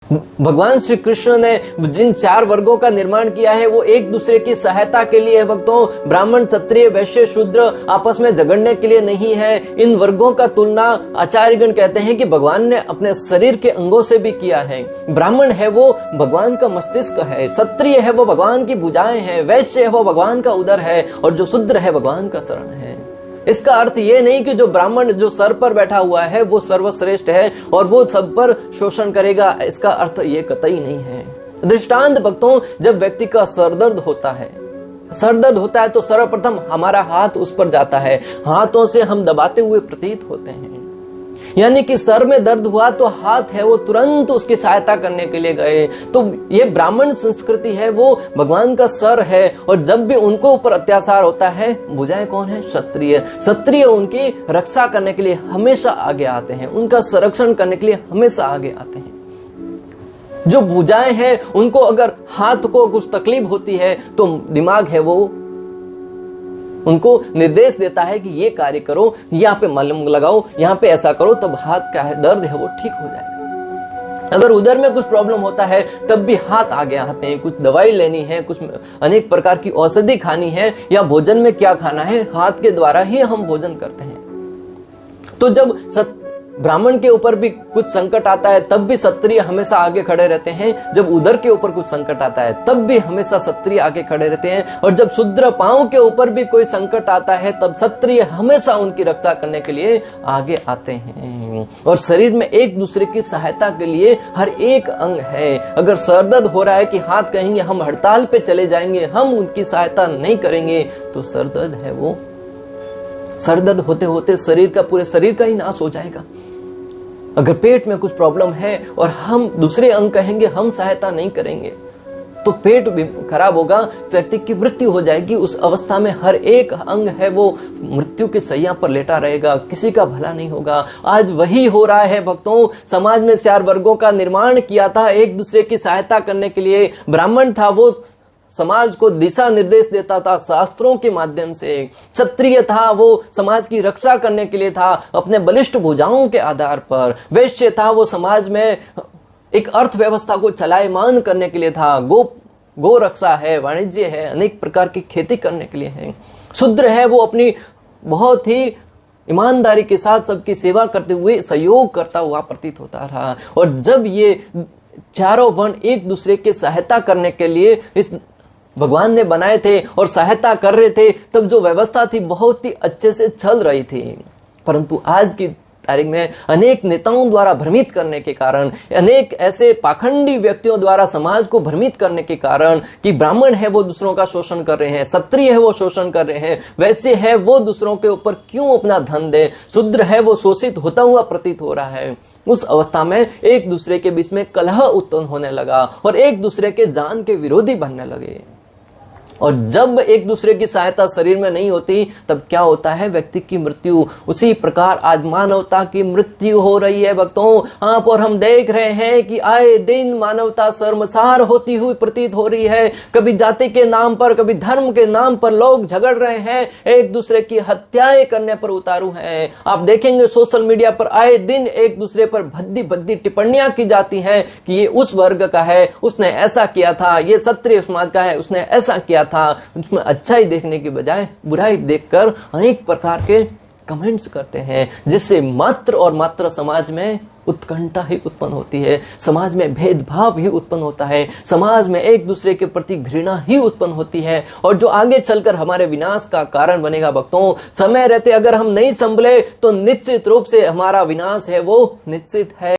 भगवान श्री कृष्ण ने जिन 4 वर्गों का निर्माण किया है वो एक दूसरे की सहायता के लिए है भक्तों। ब्राह्मण, क्षत्रिय, वैश्य, शूद्र आपस में झगड़ने के लिए नहीं है। इन वर्गों का तुलना आचार्यगण कहते हैं कि भगवान ने अपने शरीर के अंगों से भी किया है। ब्राह्मण है वो भगवान का मस्तिष्क है, क्षत्रिय है वो भगवान की भुजाएं हैं, वैश्य है वो भगवान का उदर है, और जो शूद्र है भगवान का शरण है। इसका अर्थ ये नहीं कि जो ब्राह्मण जो सर पर बैठा हुआ है वो सर्वश्रेष्ठ है और वो सब पर शोषण करेगा, इसका अर्थ ये कतई नहीं है। दृष्टांत भक्तों, जब व्यक्ति का सरदर्द होता है तो सर्वप्रथम हमारा हाथ उस पर जाता है, हाथों से हम दबाते हुए प्रतीत होते हैं। यानी कि सर में दर्द हुआ तो हाथ है वो तुरंत उसकी सहायता करने के लिए गए। तो ये ब्राह्मण संस्कृति है, वो भगवान का सर है, और जब भी उनको ऊपर अत्याचार होता है, भुजाएं कौन है? क्षत्रिय उनकी रक्षा करने के लिए हमेशा आगे आते हैं, उनका संरक्षण करने के लिए हमेशा आगे आते हैं। जो भुजाएं हैं उनको अगर हाथ को कुछ तकलीफ होती है तो दिमाग है वो उनको निर्देश देता है कि ये कार्य करो, यहाँ पे मलहम लगाओ, यहाँ पे ऐसा करो, तब हाथ का दर्द है वो ठीक हो जाएगा। अगर उधर में कुछ प्रॉब्लम होता है तब भी हाथ आगे आते हैं, कुछ दवाई लेनी है, कुछ अनेक प्रकार की औषधि खानी है, या भोजन में क्या खाना है, हाथ के द्वारा ही हम भोजन करते हैं। तो जब ब्राह्मण के ऊपर भी कुछ संकट आता है तब भी क्षत्रिय हमेशा आगे खड़े रहते हैं, जब उदर के ऊपर कुछ संकट आता है तब भी हमेशा क्षत्रिय आगे खड़े रहते हैं, और जब शूद्र पांव के ऊपर भी कोई संकट आता है तब क्षत्रिय हमेशा उनकी रक्षा करने के लिए आगे आते हैं। और शरीर में एक दूसरे की सहायता के लिए हर एक अंग है। अगर सरदर्द हो रहा है कि हाथ कहेंगे हम हड़ताल पे चले जाएंगे, हम उनकी सहायता नहीं करेंगे, तो सरदर्द है वो सरदर्द होते होते शरीर का, पूरे शरीर का ही नाश हो जाएगा। अगर पेट में कुछ प्रॉब्लम है और हम दूसरे अंग कहेंगे हम सहायता नहीं करेंगे, तो पेट भी खराब होगा, व्यक्ति की मृत्यु हो जाएगी। उस अवस्था में हर एक अंग है वो मृत्यु के शैया पर लेटा रहेगा, किसी का भला नहीं होगा। आज वही हो रहा है भक्तों। समाज में 4 वर्गों का निर्माण किया था एक दूसरे की सहायता करने के लिए। ब्राह्मण था वो समाज को दिशा निर्देश देता था शास्त्रों के माध्यम से। क्षत्रिय था वो समाज की रक्षा करने के लिए था अपने बलिष्ठ भुजाओं के आधार पर। वैश्य था वो समाज में एक अर्थव्यवस्था को चलायमान करने के लिए था। गो रक्षा है, वाणिज्य है, अनेक प्रकार की खेती करने के लिए है। शूद्र है वो अपनी बहुत ही ईमानदारी के साथ सबकी सेवा करते हुए सहयोग करता हुआ प्रतीत होता रहा। और जब ये चारों वर्ण एक दूसरे की सहायता करने के लिए इस भगवान ने बनाए थे और सहायता कर रहे थे, तब जो व्यवस्था थी बहुत ही अच्छे से चल रही थी। परंतु आज की तारीख में अनेक नेताओं द्वारा भ्रमित करने के कारण, अनेक ऐसे पाखंडी व्यक्तियों द्वारा समाज को भ्रमित करने के कारण कि ब्राह्मण है वो दूसरों का शोषण कर रहे हैं, क्षत्रिय है वो शोषण कर रहे हैं, वैश्य है वो दूसरों के ऊपर क्यों अपना धन दे, शूद्र है वो शोषित होता हुआ प्रतीत हो रहा है। उस अवस्था में एक दूसरे के बीच में कलह उत्पन्न होने लगा और एक दूसरे के जान के विरोधी बनने लगे। और जब एक दूसरे की सहायता शरीर में नहीं होती तब क्या होता है? व्यक्ति की मृत्यु। उसी प्रकार आज मानवता की मृत्यु हो रही है भक्तों। आप और हम देख रहे हैं कि आए दिन मानवता शर्मसार होती हुई प्रतीत हो रही है। कभी जाति के नाम पर, कभी धर्म के नाम पर लोग झगड़ रहे हैं, एक दूसरे की हत्याएं करने पर उतारू हैं। आप देखेंगे सोशल मीडिया पर आए दिन एक दूसरे पर भद्दी भद्दी टिप्पणियां की जाती हैं कि ये उस वर्ग का है, उसने ऐसा किया था, ये क्षत्रिय समाज का है, उसने ऐसा किया था। उसमें अच्छाई देखने की बजाय बुराई देखकर अनेक प्रकार के कमेंट्स करते हैं, जिससे मात्र और मात्र समाज में उत्कंठा ही उत्पन्न होती है, समाज में भेदभाव ही उत्पन्न होता है, समाज में एक दूसरे के प्रति घृणा ही उत्पन्न होती है, और जो आगे चलकर हमारे विनाश का कारण बनेगा भक्तों। समय रहते अगर हम नहीं संभले तो निश्चित रूप से हमारा विनाश है वो निश्चित है।